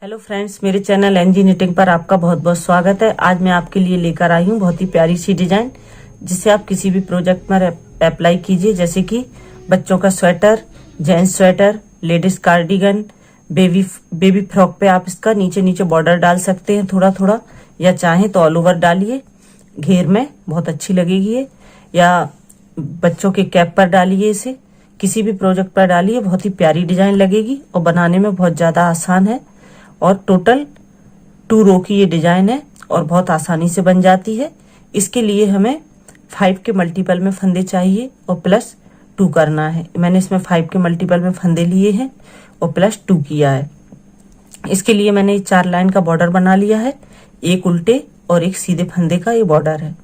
Hello friends, मेरे channel NG knitting पर आपका बहुत बहुत स्वागत है। आज मैं आपके लिए लेकर आई हूँ बहुत ही प्यारी सी डिजाइन, जिसे आप किसी भी प्रोजेक्ट में अप्लाई कीजिए। जैसे कि बच्चों का sweater, gents sweater, ladies cardigan, baby frock पे आप इसका नीचे नीचे बॉर्डर डाल सकते हैं थोड़ा थोड़ा, या चाहें तो ऑल ओवर डालिए, घेर में बहुत अच्छी लगेगी ये। या बच्चों के कैप पर डालिए, इसे किसी भी प्रोजेक्ट पर डालिए, बहुत ही प्यारी डिजाइन लगेगी और बनाने में बहुत ज्यादा आसान है। और टोटल 2 रो की ये डिजाइन है और बहुत आसानी से बन जाती है। इसके लिए हमें 5 के मल्टीपल में फंदे चाहिए और +2 करना है। मैंने इसमें 5 के मल्टीपल में फंदे लिए हैं और +2 किया है। इसके लिए मैंने 4 लाइन का बॉर्डर बना लिया है, एक उल्टे और एक सीधे फंदे का ये बॉर्डर है।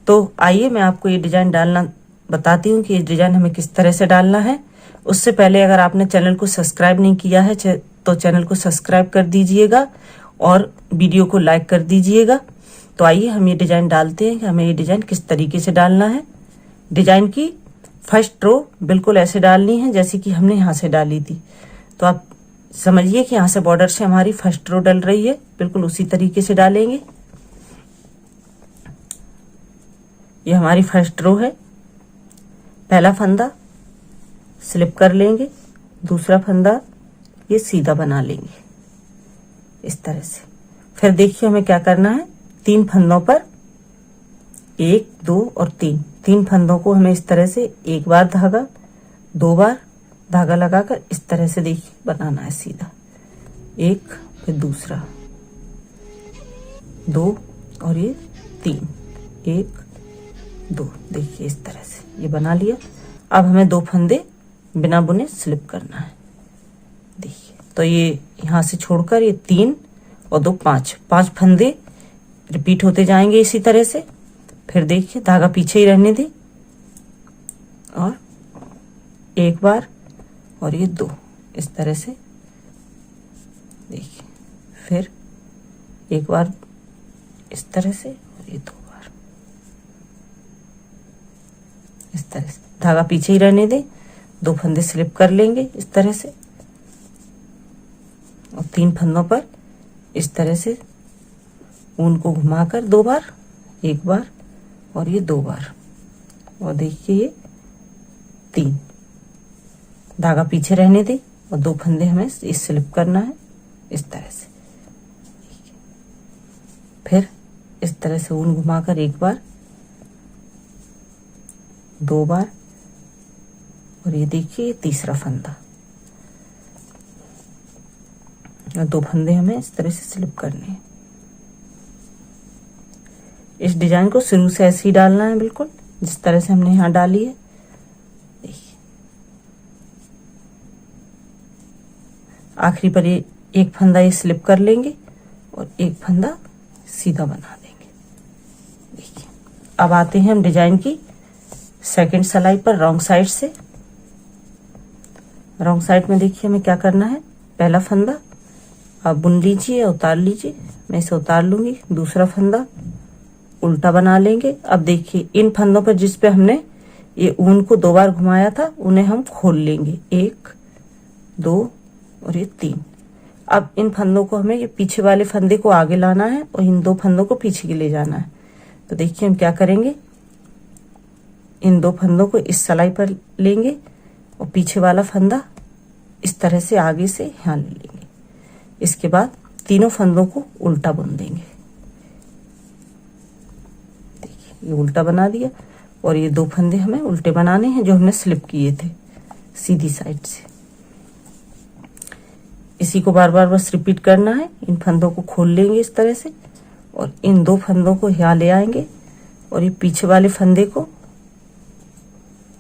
तो आइए मैं आपको ये डिजाइन डालना बताती हूँ कि ये डिजाइन हमें किस तरह से डालना है। उससे पहले अगर आपने चैनल को सब्सक्राइब नहीं किया है तो चैनल को सब्सक्राइब कर दीजिएगा और वीडियो को लाइक कर दीजिएगा। तो आइए हम ये डिजाइन डालते हैं कि हमें ये डिजाइन किस तरीके से डालना है। डिजाइन की फर्स्ट रो बिल्कुल ऐसे डालनी है जैसे कि हमने यहाँ से डाली थी। तो आप समझिए कि यहाँ से बॉर्डर से हमारी फर्स्ट रो डल रही है, बिल्कुल उसी तरीके से डालेंगे। ये हमारी फर्स्ट रो है। पहला फंदा स्लिप कर लेंगे, दूसरा फंदा ये सीधा बना लेंगे इस तरह से। फिर देखिए हमें क्या करना है, 3 फंदों पर 1, 2 और 3 फंदों को हमें इस तरह से एक बार धागा, 2 बार धागा लगाकर इस तरह से देखिए बनाना है सीधा। 1 फिर दूसरा, 2 और ये 3, 1 2, देखिए इस तरह से ये बना लिया। अब हमें 2 फंदे बिना बुने स्लिप करना है। देखिए तो ये यहाँ से छोड़कर ये 3 और 2 5 फंदे रिपीट होते जाएंगे इसी तरह से। फिर देखिए धागा पीछे ही रहने दें और एक बार और ये 2 इस तरह से देखिए। फिर एक बार इस तरह से और ये 2 बार इस तरह से, धागा पीछे ही रहने दें। 2 फंदे स्लिप कर लेंगे इस तरह से और 3 फंदों पर इस तरह से ऊन को घुमाकर 2 बार, एक बार और ये 2 बार। और देखिए ये 3, धागा पीछे रहने दें और 2 फंदे हमें इस स्लिप करना है इस तरह से। फिर इस तरह से ऊन घुमाकर एक बार, 2 बार और ये देखिए तीसरा फंदा, 2 फंदे हमें इस तरह से स्लिप करने हैं। इस डिजाइन को शुरू से ऐसे ही डालना है, बिल्कुल जिस तरह से हमने यहाँ डाली है। देखिए आखिरी पर ये एक फंदा ये स्लिप कर लेंगे और एक फंदा सीधा बना देंगे। देखिए अब आते हैं हम डिजाइन की सेकंड सिलाई पर रॉन्ग साइड से। रॉन्ग साइड में देखिए हमें क्या करना है, पहला फंदा आप बुन लीजिए, उतार लीजिए, मैं इसे उतार लूंगी। दूसरा फंदा उल्टा बना लेंगे। अब देखिए इन फंदों पर जिस पे हमने ये ऊन को 2 बार घुमाया था उन्हें हम खोल लेंगे, 1, 2 और ये 3। अब इन फंदों को हमें ये पीछे वाले फंदे को आगे लाना है और इन 2 फंदों को पीछे के ले जाना है। तो देखिए हम क्या करेंगे, इन 2 फंदों को इस सिलाई पर लेंगे और पीछे वाला फंदा इस तरह से आगे से यहाँ ले लेंगे। इसके बाद तीनों फंदों को उल्टा बुन देंगे। देखिए ये उल्टा बना दिया और ये 2 फंदे हमें उल्टे बनाने हैं जो हमने स्लिप किए थे सीधी साइड से। इसी को बार बार बस रिपीट करना है। इन फंदों को खोल लेंगे इस तरह से और इन 2 फंदों को यहाँ ले आएंगे और ये पीछे वाले फंदे को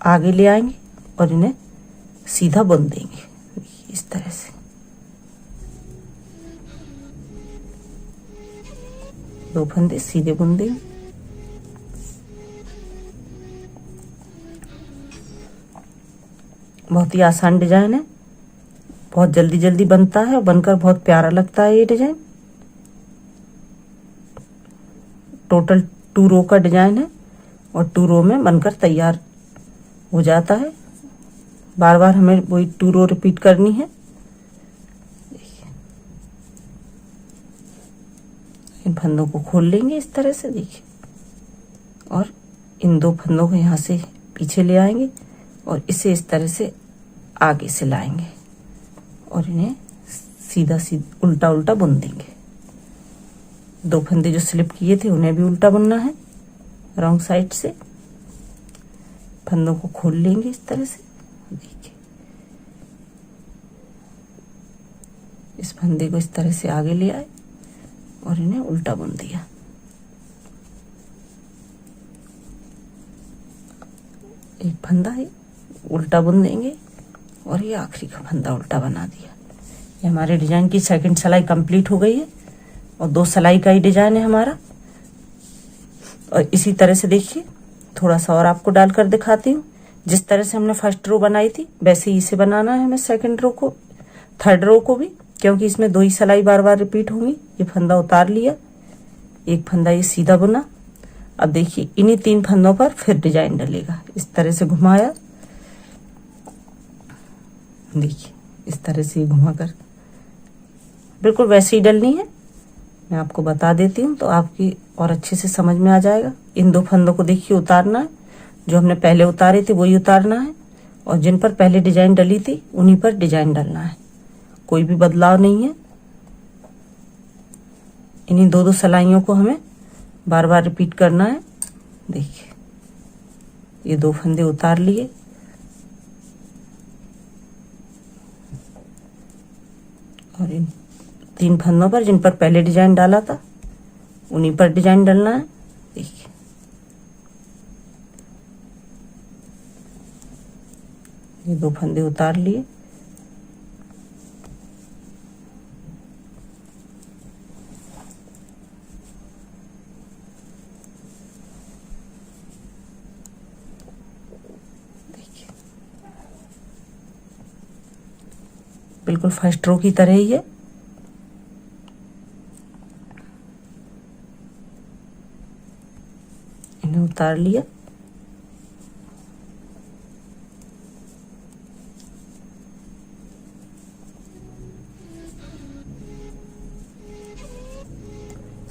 आगे ले आएंगे और इन्हें सीधा बुन देंगे इस तरह से। दो फंदे सीधे बुन देंगे। बहुत ही आसान डिजाइन है, बहुत जल्दी जल्दी बनता है और बनकर बहुत प्यारा लगता है ये डिजाइन। टोटल 2 रो का डिजाइन है और 2 रो में बनकर तैयार हो जाता है। बार बार हमें वही 2 रो रिपीट करनी है। इन फंदों को खोल लेंगे इस तरह से, देखिए, और इन 2 फंदों को यहाँ से पीछे ले आएंगे और इसे इस तरह से आगे से लाएंगे और इन्हें सीधा सीधा उल्टा उल्टा बुन देंगे। 2 फंदे जो स्लिप किए थे उन्हें भी उल्टा बुनना है रॉन्ग साइड से। फंदों को खोल लेंगे इस तरह से, देखिए, इस फंदे को इस तरह से आगे ले आए और इन्हें उल्टा बुन दिया। एक फंदा है उल्टा बुन देंगे और ये आखिरी का फंदा उल्टा बना दिया। ये हमारे डिजाइन की सेकंड सिलाई कंप्लीट हो गई है और 2 सिलाई का ही डिजाइन है हमारा। और इसी तरह से देखिए, थोड़ा सा और आपको डालकर दिखाती हूँ। जिस तरह से हमने फर्स्ट रो बनाई थी वैसे ही इसे बनाना है हमें सेकंड रो को, थर्ड रो को भी, क्योंकि इसमें 2 ही सिलाई बार बार रिपीट होंगी। ये फंदा उतार लिया, एक फंदा ये सीधा बुना। अब देखिए इन्हीं 3 फंदों पर फिर डिजाइन डलेगा। इस तरह से घुमाया, देखिए इस तरह से घुमाकर बिल्कुल वैसे ही डलनी है। मैं आपको बता देती हूँ तो आपकी और अच्छे से समझ में आ जाएगा। इन 2 फंदों को देखिए उतारना है, जो हमने पहले उतारे थे वही उतारना है और जिन पर पहले डिजाइन डली थी उन्हीं पर डिजाइन डलना है, कोई भी बदलाव नहीं है। इन्हीं 2 सिलाइयों को हमें बार बार रिपीट करना है। देखिए ये 2 फंदे उतार लिए और इन 3 फंदों पर जिन पर पहले डिजाइन डाला था उन्हीं पर डिजाइन डालना है। देखिए ये 2 फंदे उतार लिए, बिल्कुल फर्स्ट रो की तरह ही है। इन्हें उतार लिया,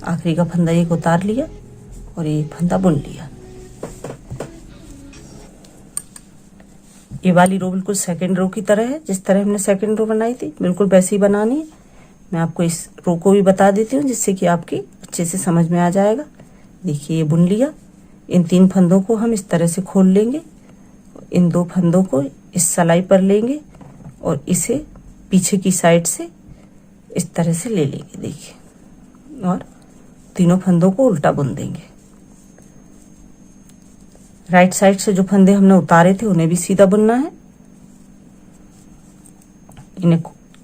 आखिरी का फंदा एक उतार लिया और एक फंदा बुन लिया। ये वाली रो बिल्कुल सेकंड रो की तरह है, जिस तरह हमने सेकंड रो बनाई थी बिल्कुल वैसे ही बनानी है। मैं आपको इस रो को भी बता देती हूँ जिससे कि आपकी अच्छे से समझ में आ जाएगा। देखिए ये बुन लिया, इन 3 फंदों को हम इस तरह से खोल लेंगे, इन 2 फंदों को इस सिलाई पर लेंगे और इसे पीछे की साइड से इस तरह से ले लेंगे। देखिए और तीनों फंदों को उल्टा बुन देंगे। राइट साइड से जो फंदे हमने उतारे थे उन्हें भी सीधा बुनना है।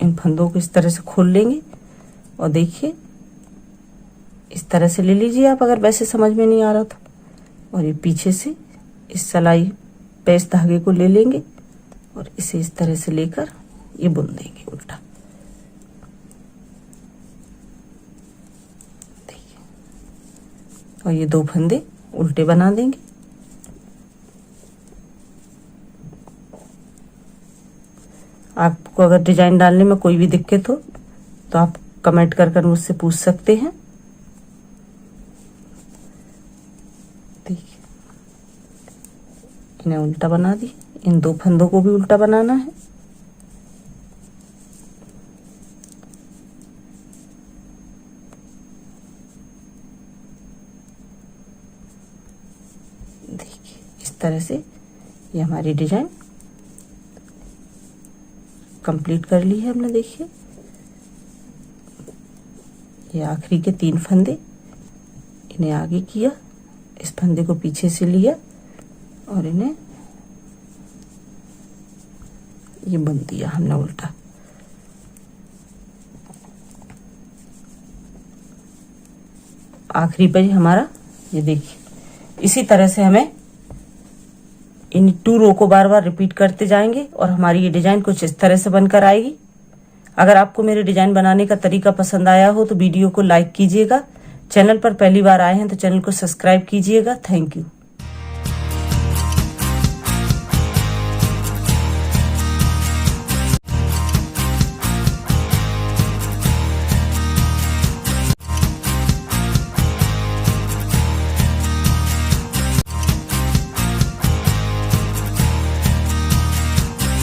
इन फंदों को इस तरह से खोल लेंगे और देखिए इस तरह से ले लीजिए आप, अगर वैसे समझ में नहीं आ रहा तो। और ये पीछे से इस सिलाई पे इस धागे को ले लेंगे और इसे इस तरह से लेकर ये बुन देंगे उल्टा। देखिए और ये 2 फंदे उल्टे बना देंगे। आपको अगर डिजाइन डालने में कोई भी दिक्कत हो तो आप कमेंट कर मुझसे पूछ सकते हैं। देखिए इन्हें उल्टा बना दी, इन 2 फंदों को भी उल्टा बनाना है। देखिए इस तरह से ये हमारी डिजाइन कंप्लीट कर ली है हमने। देखिए ये आखिरी के 3 फंदे, इन्हें आगे किया, इस फंदे को पीछे से लिया और इन्हें ये बुन दिया हमने उल्टा। आखिरी पे हमारा ये देखिए इसी तरह से हमें इन 2 रो को बार बार रिपीट करते जाएंगे और हमारी ये डिजाइन कुछ इस तरह से बनकर आएगी। अगर आपको मेरे डिजाइन बनाने का तरीका पसंद आया हो तो वीडियो को लाइक कीजिएगा। चैनल पर पहली बार आए हैं तो चैनल को सब्सक्राइब कीजिएगा। Thank you.